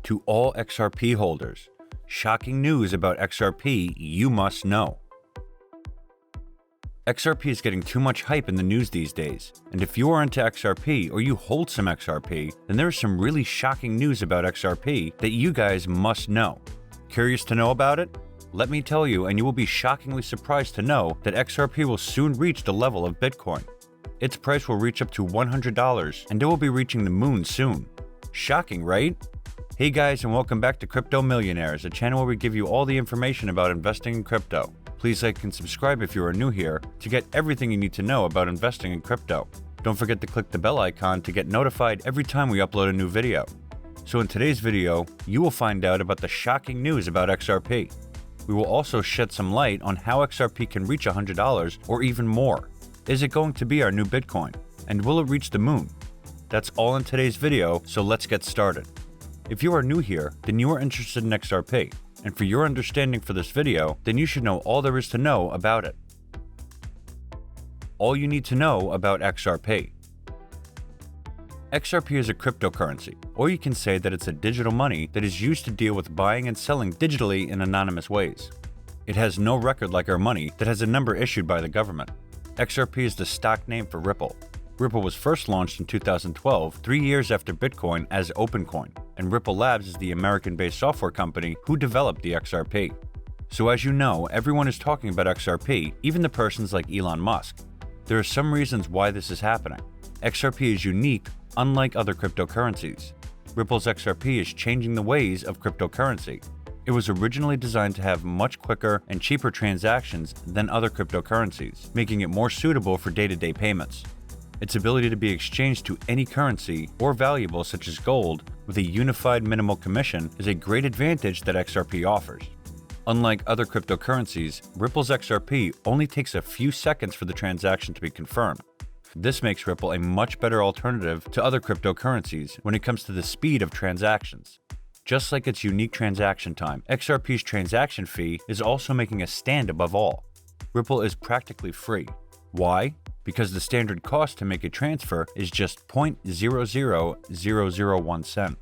To all XRP holders, shocking news about XRP you must know. XRP is getting too much hype in the news these days, and if you are into XRP or you hold some XRP, then there is some really shocking news about XRP that you guys must know. Curious to know about it? Let me tell you, and you will be shockingly surprised to know that XRP will soon reach the level of Bitcoin. Its price will reach up to $100, and it will be reaching the moon soon. Shocking, right? Hey guys, and welcome back to Crypto Millionaires, a channel where we give you all the information about investing in crypto. Please like and subscribe if you are new here to get everything you need to know about investing in crypto. Don't forget to click the bell icon to get notified every time we upload a new video. So in today's video, you will find out about the shocking news about XRP. We will also shed some light on how XRP can reach $100 or even more. Is it going to be our new Bitcoin? And will it reach the moon? That's all in today's video, so let's get started. If you are new here, then you are interested in XRP, and for your understanding for this video, then you should know all there is to know about it. All you need to know about XRP. XRP is a cryptocurrency, or you can say that it's a digital money that is used to deal with buying and selling digitally in anonymous ways. It has no record like our money that has a number issued by the government. XRP is the stock name for Ripple. Ripple was first launched in 2012, 3 years after Bitcoin, as OpenCoin, and Ripple Labs is the American-based software company who developed the XRP. So as you know, everyone is talking about XRP, even the persons like Elon Musk. There are some reasons why this is happening. XRP is unique, unlike other cryptocurrencies. Ripple's XRP is changing the ways of cryptocurrency. It was originally designed to have much quicker and cheaper transactions than other cryptocurrencies, making it more suitable for day-to-day payments. Its ability to be exchanged to any currency or valuable such as gold with a unified minimal commission is a great advantage that XRP offers. Unlike other cryptocurrencies, Ripple's XRP only takes a few seconds for the transaction to be confirmed. This makes Ripple a much better alternative to other cryptocurrencies when it comes to the speed of transactions. Just like its unique transaction time, XRP's transaction fee is also making a stand above all. Ripple is practically free. Why? Because the standard cost to make a transfer is just 0.00001 cent.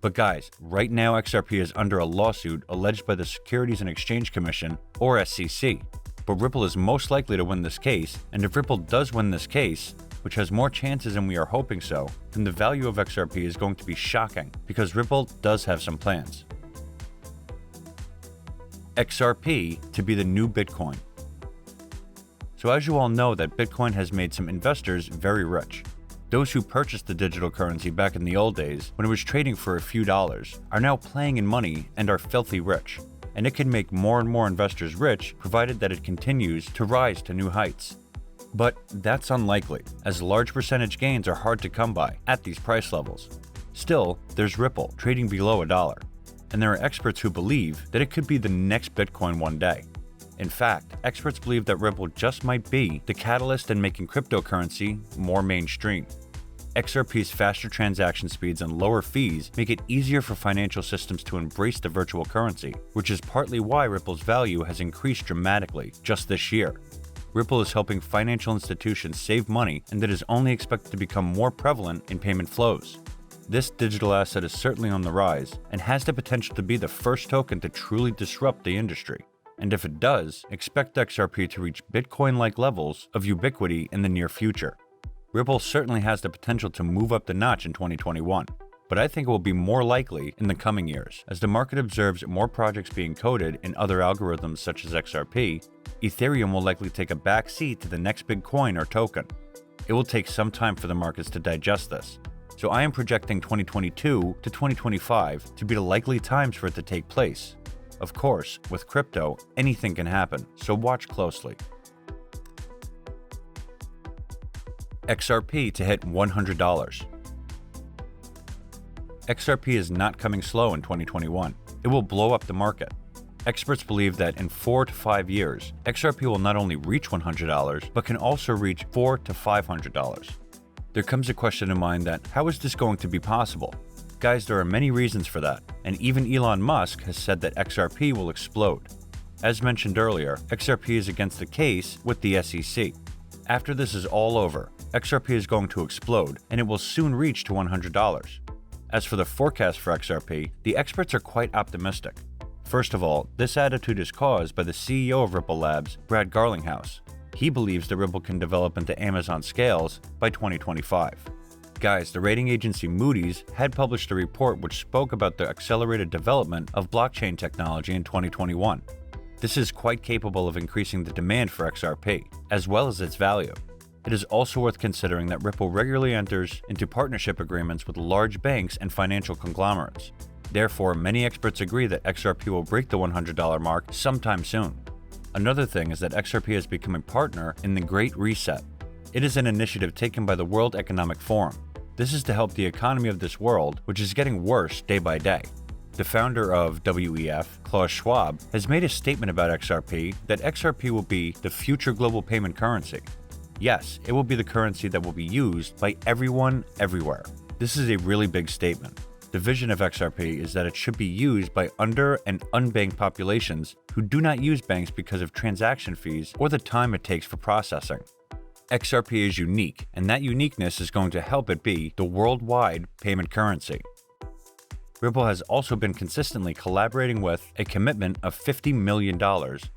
But guys, right now XRP is under a lawsuit alleged by the Securities and Exchange Commission, or SEC. But Ripple is most likely to win this case, and if Ripple does win this case, which has more chances than we are hoping so, then the value of XRP is going to be shocking, because Ripple does have some plans. XRP to be the new Bitcoin. So as you all know that Bitcoin has made some investors very rich. Those who purchased the digital currency back in the old days, when it was trading for a few dollars, are now playing in money and are filthy rich. And it can make more and more investors rich, provided that it continues to rise to new heights. But that's unlikely, as large percentage gains are hard to come by at these price levels. Still, there's Ripple, trading below $1. And there are experts who believe that it could be the next Bitcoin one day. In fact, experts believe that Ripple just might be the catalyst in making cryptocurrency more mainstream. XRP's faster transaction speeds and lower fees make it easier for financial systems to embrace the virtual currency, which is partly why Ripple's value has increased dramatically just this year. Ripple is helping financial institutions save money, and it is only expected to become more prevalent in payment flows. This digital asset is certainly on the rise and has the potential to be the first token to truly disrupt the industry. And if it does, expect XRP to reach Bitcoin-like levels of ubiquity in the near future. Ripple certainly has the potential to move up the notch in 2021, but I think it will be more likely in the coming years. As the market observes more projects being coded in other algorithms such as XRP, Ethereum will likely take a back seat to the next big coin or token. It will take some time for the markets to digest this, so I am projecting 2022 to 2025 to be the likely times for it to take place. Of course, with crypto, anything can happen, so watch closely. XRP to hit $100. XRP is not coming slow in 2021. It will blow up the market. Experts believe that in 4 to 5 years, XRP will not only reach $100, but can also reach $400 to $500. There comes a question in mind that, how is this going to be possible? Guys, there are many reasons for that, and even Elon Musk has said that XRP will explode. As mentioned earlier, XRP is against the case with the SEC. After this is all over, XRP is going to explode, and it will soon reach to $100. As for the forecast for XRP, the experts are quite optimistic. First of all, this attitude is caused by the CEO of Ripple Labs, Brad Garlinghouse. He believes that Ripple can develop into Amazon scales by 2025. Guys, the rating agency Moody's had published a report which spoke about the accelerated development of blockchain technology in 2021. This is quite capable of increasing the demand for XRP, as well as its value. It is also worth considering that Ripple regularly enters into partnership agreements with large banks and financial conglomerates. Therefore, many experts agree that XRP will break the $100 mark sometime soon. Another thing is that XRP has become a partner in the Great Reset. It is an initiative taken by the World Economic Forum. This is to help the economy of this world, which is getting worse day by day. The founder of WEF, Klaus Schwab, has made a statement about XRP that XRP will be the future global payment currency. Yes, it will be the currency that will be used by everyone, everywhere. This is a really big statement. The vision of XRP is that it should be used by under- and unbanked populations who do not use banks because of transaction fees or the time it takes for processing. XRP is unique, and that uniqueness is going to help it be the worldwide payment currency. Ripple has also been consistently collaborating with a commitment of $50 million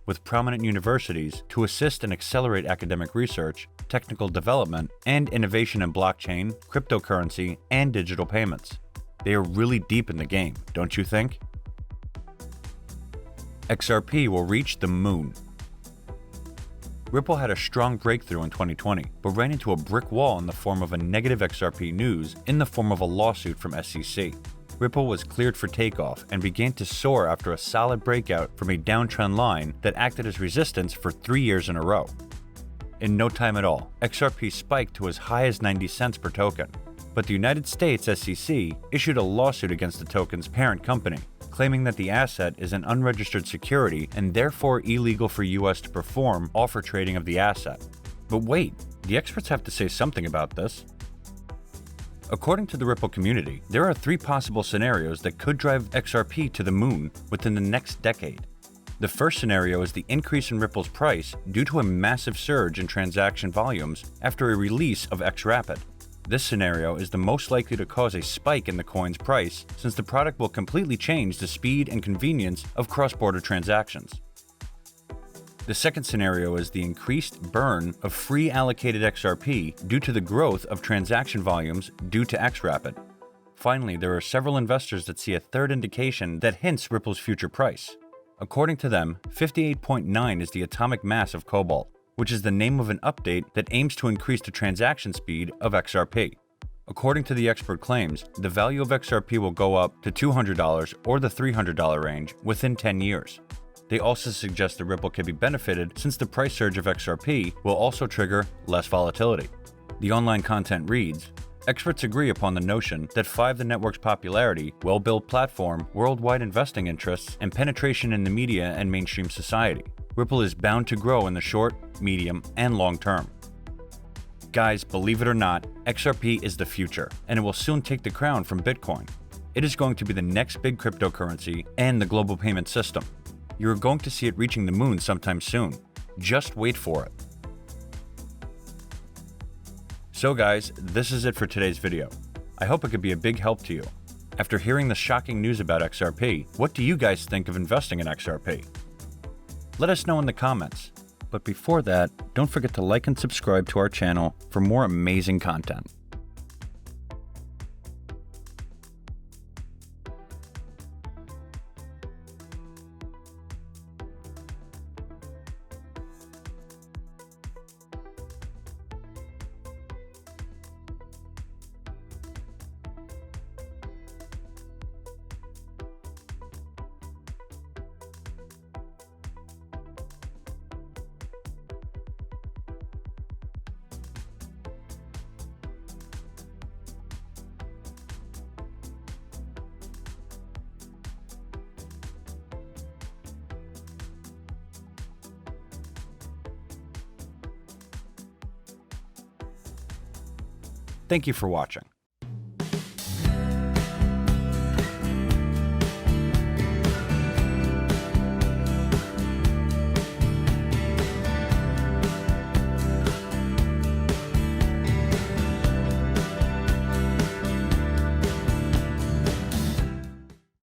with prominent universities to assist and accelerate academic research, technical development, and innovation in blockchain, cryptocurrency, and digital payments. They are really deep in the game, don't you think? XRP will reach the moon. Ripple had a strong breakthrough in 2020, but ran into a brick wall in the form of a negative XRP news in the form of a lawsuit from SEC. Ripple was cleared for takeoff and began to soar after a solid breakout from a downtrend line that acted as resistance for 3 years in a row. In no time at all, XRP spiked to as high as 90 cents per token. But the United States SEC issued a lawsuit against the token's parent company, claiming that the asset is an unregistered security and therefore illegal for US to perform offer trading of the asset. But wait, the experts have to say something about this. According to the Ripple community, there are 3 possible scenarios that could drive XRP to the moon within the next decade. The first scenario is the increase in Ripple's price due to a massive surge in transaction volumes after a release of XRapid. This scenario is the most likely to cause a spike in the coin's price since the product will completely change the speed and convenience of cross-border transactions. The second scenario is the increased burn of free allocated XRP due to the growth of transaction volumes due to XRapid. Finally, there are several investors that see a third indication that hints Ripple's future price. According to them, 58.9 is the atomic mass of cobalt, which is the name of an update that aims to increase the transaction speed of XRP. According to the expert claims, the value of XRP will go up to $200 or the $300 range within 10 years. They also suggest that Ripple can be benefited since the price surge of XRP will also trigger less volatility. The online content reads, experts agree upon the notion that the network's popularity, well-built platform, worldwide investing interests, and penetration in the media and mainstream society. Ripple is bound to grow in the short, medium, and long term. Guys, believe it or not, XRP is the future, and it will soon take the crown from Bitcoin. It is going to be the next big cryptocurrency and the global payment system. You are going to see it reaching the moon sometime soon. Just wait for it. So guys, this is it for today's video. I hope it could be a big help to you. After hearing the shocking news about XRP, what do you guys think of investing in XRP? Let us know in the comments. But before that, don't forget to like and subscribe to our channel for more amazing content. Thank you for watching.